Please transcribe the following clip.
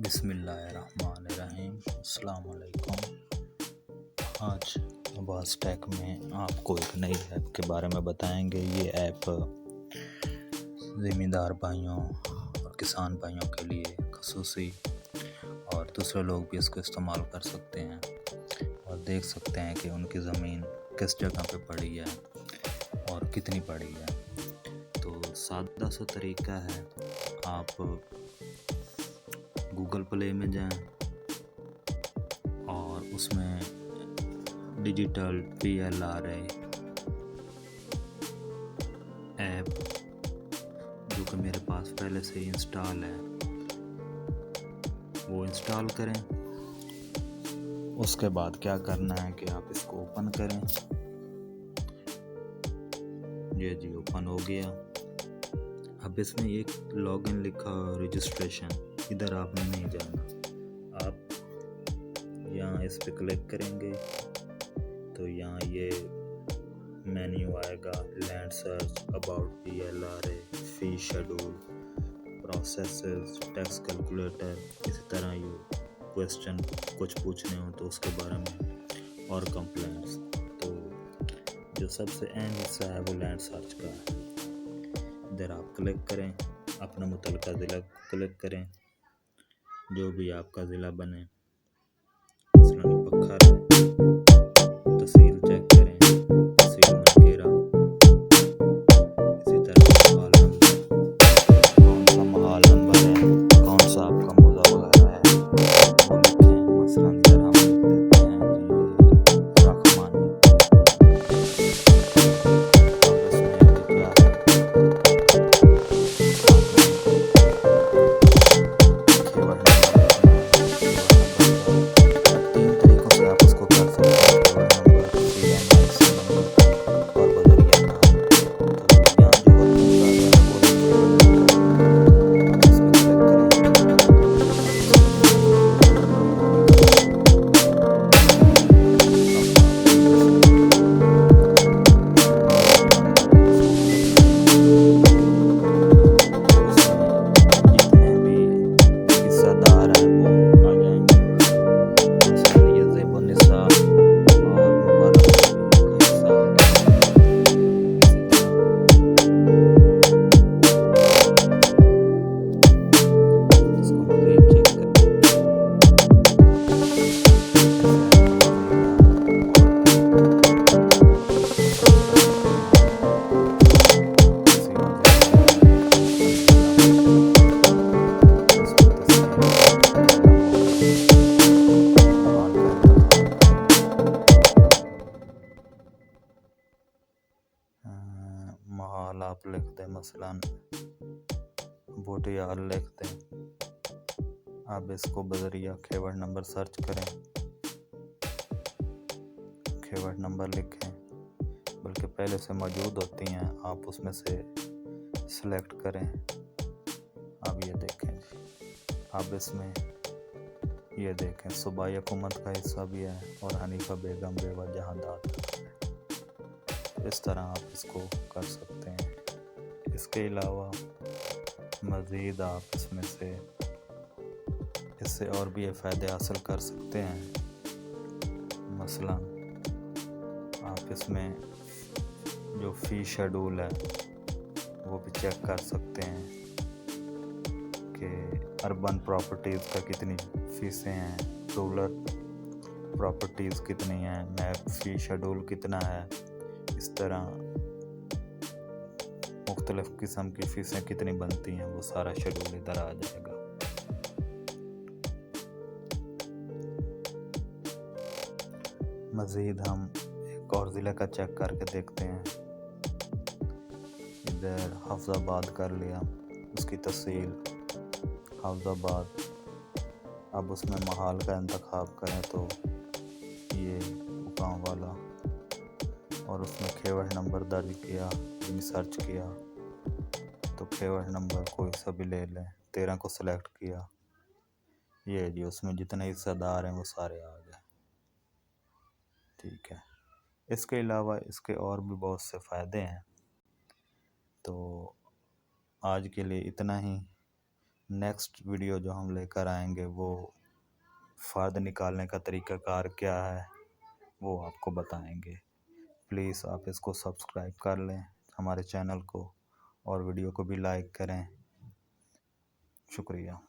बिस्मिल्लाहिर्रहमानिर्रहीम। अस्सलाम वालेकुम। आज अब्बास टेक में आपको एक नई ऐप के बारे में बताएंगे। ये ऐप ज़मींदार भाइयों और किसान भाइयों के लिए खसूसी और दूसरे लोग भी इसको इस्तेमाल कर सकते हैं और देख सकते हैं कि उनकी ज़मीन किस जगह पे पड़ी है और कितनी पड़ी है। तो सादा सा तरीका है, आप गूगल प्ले में जाएं और उसमें डिजिटल PLRA ऐप, जो कि मेरे पास पहले से ही इंस्टॉल है, वो इंस्टॉल करें। उसके बाद क्या करना है कि आप इसको ओपन करें। ये जी ओपन हो गया। अब इसमें एक लॉगिन लिखा रजिस्ट्रेशन, इधर आपने नहीं जाना। आप यहाँ इस पे क्लिक करेंगे तो यहाँ ये मेन्यू आएगा, land search, about PLRA, fee schedule, processes, tax calculator. इसी तरह ये क्वेश्चन कुछ पूछने हो तो उसके बारे में और कंप्लेंट्स। तो जो सबसे अहम हिस्सा है वो लैंड सर्च का है। इधर आप क्लिक करें, अपना मुतल्लिका ज़िला क्लिक करें, जो भी आपका ज़िला बने। मसलन पखर है, तहसील चेक करें, तहसील मनकेरा। इसी तरह महाल नंबर है, कौन सा आपका मौजा वगैरह है वो लिखें। मसलन इधर हम लिख देते हैं जी राखमानी। अब इसमें आगे क्या है, खेवर नंबर लिखना है। 3 तरीकों से आप उसको कर सकते हैं, खेवर नंबर, CNIC नंबर और बदरिया नाम। तो यहाँ जो होता है वो खेवर नंबर, आप इस पर क्लिक करें। तो उसमें जितने भी हिस्सेदार हैं वो आ जाएंगे। मसलन ये ज़ेबुन्निसा और मुबारक का हिस्सा आ गया। इसी तरह इसको मज़ीद चेक करें। ऐसे हम महाल आप लिख दें, मसलन बोटियाल लिख दें। आप इसको बदरिया खेवर नंबर सर्च करें, खेवर नंबर लिखें, बल्कि पहले से मौजूद होती हैं, आप उसमें से सिलेक्ट करें। अब ये देखें, अब इसमें ये देखें सूबाई हुकूमत का हिस्सा भी है और हनीफा बेगम बेवा जहांदाद का है। इस तरह आप इसको कर सकते हैं। इसके अलावा मज़ीद आप इसमें से इससे और भी ये फ़ायदे हासिल कर सकते हैं। मसलन आप इसमें जो फ़ी शेड्यूल है वो भी चेक कर सकते हैं कि अर्बन प्रॉपर्टीज़ का कितनी फ़ीसें हैं, रूरल प्रॉपर्टीज़ कितनी हैं, मैप फ़ी शेड्यूल कितना है। इस तरह मुख्तलिफ़ किस्म की फ़ीसें कितनी बनती हैं, वो सारा शेड्यूल इधर आ जाएगा। मज़ीद हम एक और ज़िले का चेक करके देखते हैं। इधर हाफिज़ाबाद कर लिया, उसकी तहसील हाफिज़ाबाद। अब उसमें महाल का इंतखाब करें तो ये मुकाम वाला, और उसमें खेवर नंबर दर्ज किया, यानी सर्च किया तो खेवर नंबर कोई सा भी ले लें, 13 को सिलेक्ट किया। ये जी उसमें जितने हिस्सेदार हैं वो सारे आ गए। ठीक है। इसके अलावा इसके और भी बहुत से फ़ायदे हैं। तो आज के लिए इतना ही। नेक्स्ट वीडियो जो हम लेकर आएंगे वो फ़र्द निकालने का तरीक़ाकार क्या है वो आपको बताएंगे। प्लीज़ आप इसको सब्सक्राइब कर लें हमारे चैनल को और वीडियो को भी लाइक करें। शुक्रिया।